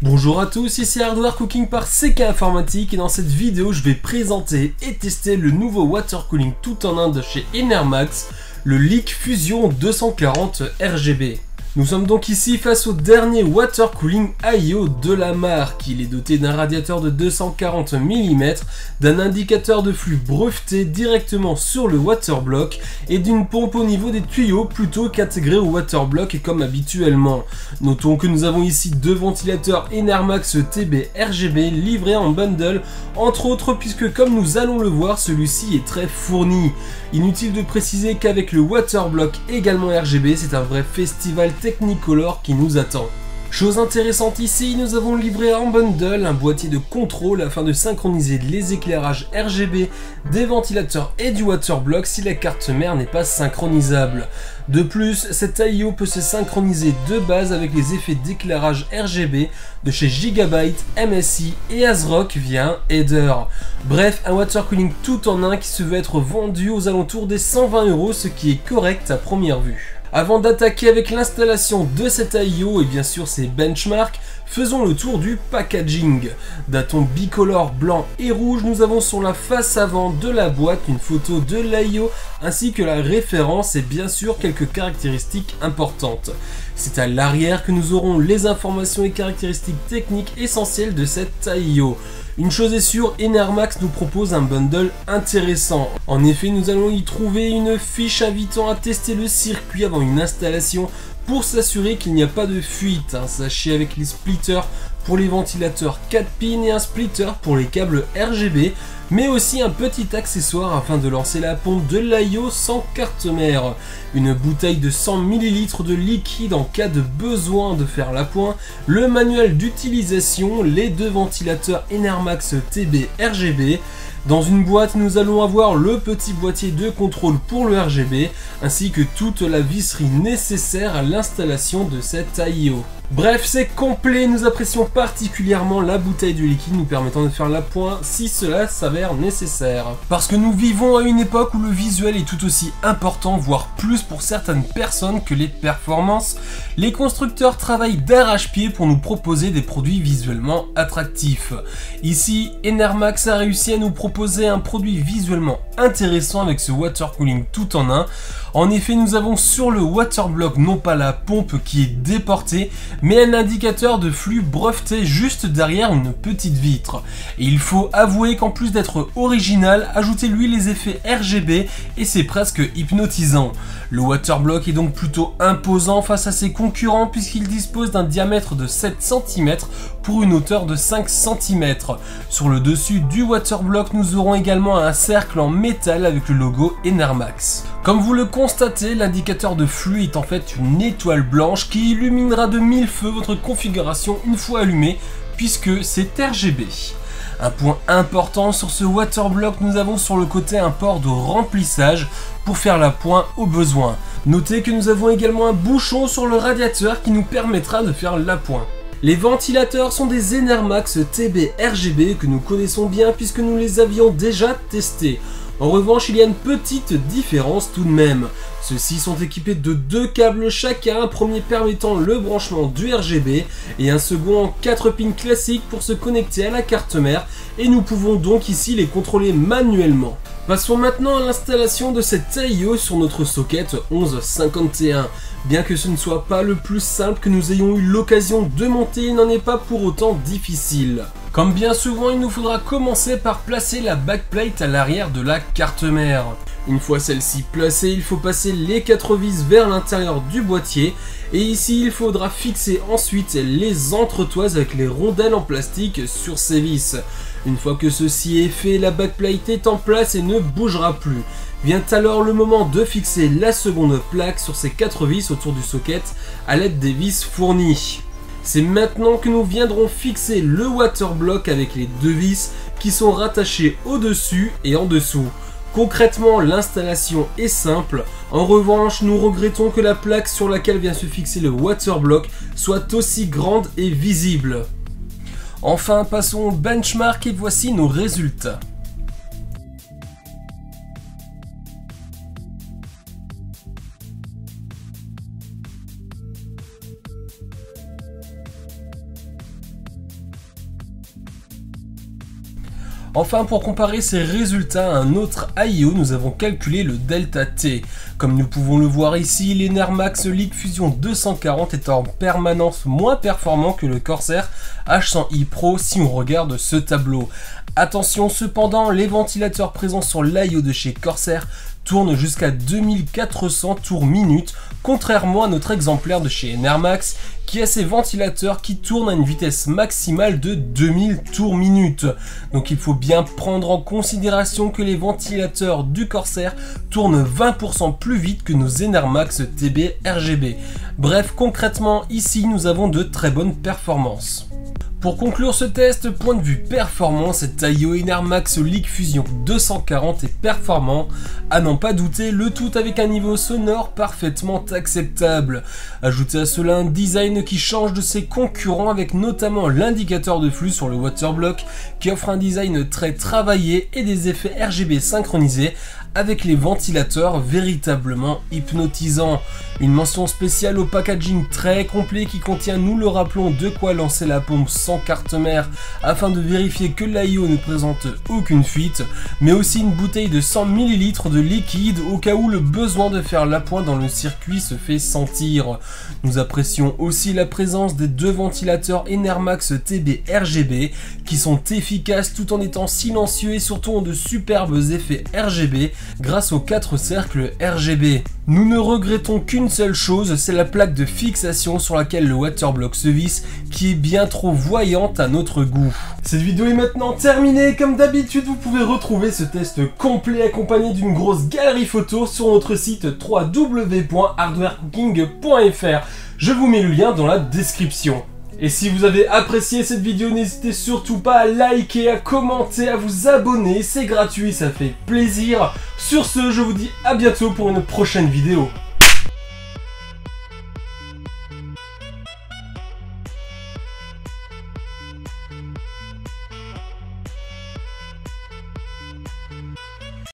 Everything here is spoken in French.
Bonjour à tous, ici Hardware Cooking par CK Informatique et dans cette vidéo je vais présenter et tester le nouveau water cooling tout en un de chez Enermax, le Leak Fusion 240 RGB. Nous sommes donc ici face au dernier water cooling AIO de la marque. Il est doté d'un radiateur de 240 mm, d'un indicateur de flux breveté directement sur le water block et d'une pompe au niveau des tuyaux plutôt qu'intégrée au water block comme habituellement. Notons que nous avons ici deux ventilateurs Enermax TB RGB livrés en bundle, entre autres puisque comme nous allons le voir, celui-ci est très fourni. Inutile de préciser qu'avec le water block également RGB, c'est un vrai festival Technicolor qui nous attend. Chose intéressante ici, nous avons livré en bundle un boîtier de contrôle afin de synchroniser les éclairages RGB des ventilateurs et du water block si la carte mère n'est pas synchronisable. De plus, cet AIO peut se synchroniser de base avec les effets d'éclairage RGB de chez Gigabyte, MSI et ASRock via un header. Bref, un water cooling tout en un qui se veut être vendu aux alentours des 120 €, ce qui est correct à première vue. Avant d'attaquer avec l'installation de cet AIO et bien sûr ses benchmarks, faisons le tour du packaging. D'un ton bicolore blanc et rouge, nous avons sur la face avant de la boîte une photo de l'AIO ainsi que la référence et bien sûr quelques caractéristiques importantes. C'est à l'arrière que nous aurons les informations et caractéristiques techniques essentielles de cet AIO. Une chose est sûre, Enermax nous propose un bundle intéressant. En effet, nous allons y trouver une fiche invitant à tester le circuit avant une installation pour s'assurer qu'il n'y a pas de fuite. Un sachet avec les splitters pour les ventilateurs 4 pins et un splitter pour les câbles RGB, mais aussi un petit accessoire afin de lancer la pompe de l'AIO sans carte mère. Une bouteille de 100 ml de liquide en cas de besoin de faire l'appoint, le manuel d'utilisation, les deux ventilateurs Enermax TB RGB. Dans une boîte, nous allons avoir le petit boîtier de contrôle pour le RGB, ainsi que toute la visserie nécessaire à l'installation de cet AIO. Bref, c'est complet, nous apprécions particulièrement la bouteille de liquide nous permettant de faire l'appoint si cela s'avère nécessaire. Parce que nous vivons à une époque où le visuel est tout aussi important, voire plus pour certaines personnes que les performances, les constructeurs travaillent d'arrache-pied pour nous proposer des produits visuellement attractifs. Ici, Enermax a réussi à nous proposer un produit visuellement intéressant avec ce water cooling tout en un. En effet, nous avons sur le water block non pas la pompe qui est déportée, mais un indicateur de flux breveté juste derrière une petite vitre. Et il faut avouer qu'en plus d'être original, ajoutez-lui les effets RGB et c'est presque hypnotisant. Le water block est donc plutôt imposant face à ses concurrents puisqu'il dispose d'un diamètre de 7 cm pour une hauteur de 5 cm. Sur le dessus du water block, nous aurons également un cercle en métal avec le logo Enermax. Comme vous le constatez, l'indicateur de flux est en fait une étoile blanche qui illuminera de mille feux votre configuration une fois allumée puisque c'est RGB. Un point important sur ce water block, nous avons sur le côté un port de remplissage pour faire l'appoint au besoin. Notez que nous avons également un bouchon sur le radiateur qui nous permettra de faire l'appoint. Les ventilateurs sont des Enermax TB RGB que nous connaissons bien puisque nous les avions déjà testés. En revanche, il y a une petite différence tout de même. Ceux-ci sont équipés de deux câbles chacun, un premier permettant le branchement du RGB et un second en 4 pins classiques pour se connecter à la carte mère et nous pouvons donc ici les contrôler manuellement. Passons maintenant à l'installation de cet AIO sur notre socket 1151. Bien que ce ne soit pas le plus simple que nous ayons eu l'occasion de monter, il n'en est pas pour autant difficile. Comme bien souvent, il nous faudra commencer par placer la backplate à l'arrière de la carte mère. Une fois celle-ci placée, il faut passer les 4 vis vers l'intérieur du boîtier et ici il faudra fixer ensuite les entretoises avec les rondelles en plastique sur ces vis. Une fois que ceci est fait, la backplate est en place et ne bougera plus. Vient alors le moment de fixer la seconde plaque sur ces 4 vis autour du socket à l'aide des vis fournies. C'est maintenant que nous viendrons fixer le water block avec les deux vis qui sont rattachées au-dessus et en dessous. Concrètement, l'installation est simple. En revanche, nous regrettons que la plaque sur laquelle vient se fixer le water block soit aussi grande et visible. Enfin, passons au benchmark et voici nos résultats. Enfin, pour comparer ces résultats à un autre IO, nous avons calculé le delta T. Comme nous pouvons le voir ici, l'Enermax LeakFusion 240 est en permanence moins performant que le Corsair H100i Pro si on regarde ce tableau. Attention cependant, les ventilateurs présents sur l'IO de chez Corsair tournent jusqu'à 2400 tours minute, contrairement à notre exemplaire de chez Enermax qui a ses ventilateurs qui tournent à une vitesse maximale de 2000 tours minute. Donc il faut bien prendre en considération que les ventilateurs du Corsair tournent 20% plus vite que nos Enermax TB RGB. Bref, concrètement, ici nous avons de très bonnes performances. Pour conclure ce test, point de vue performance, cet IO Enermax LeakFusion 240 est performant, à n'en pas douter, le tout avec un niveau sonore parfaitement acceptable. Ajoutez à cela un design qui change de ses concurrents avec notamment l'indicateur de flux sur le waterblock qui offre un design très travaillé et des effets RGB synchronisés avec les ventilateurs véritablement hypnotisants. Une mention spéciale au packaging très complet qui contient, nous le rappelons, de quoi lancer la pompe sans carte mère afin de vérifier que l'IO ne présente aucune fuite, mais aussi une bouteille de 100 ml de liquide au cas où le besoin de faire l'appoint dans le circuit se fait sentir. Nous apprécions aussi la présence des deux ventilateurs Enermax TB RGB qui sont efficaces tout en étant silencieux et surtout ont de superbes effets RGB grâce aux 4 cercles RGB. Nous ne regrettons qu'une seule chose, c'est la plaque de fixation sur laquelle le waterblock se visse qui est bien trop voyante à notre goût. Cette vidéo est maintenant terminée. Comme d'habitude, vous pouvez retrouver ce test complet accompagné d'une grosse galerie photo sur notre site www.hardwarecooking.fr. Je vous mets le lien dans la description. Et si vous avez apprécié cette vidéo, n'hésitez surtout pas à liker, à commenter, à vous abonner, c'est gratuit, ça fait plaisir. Sur ce, je vous dis à bientôt pour une prochaine vidéo.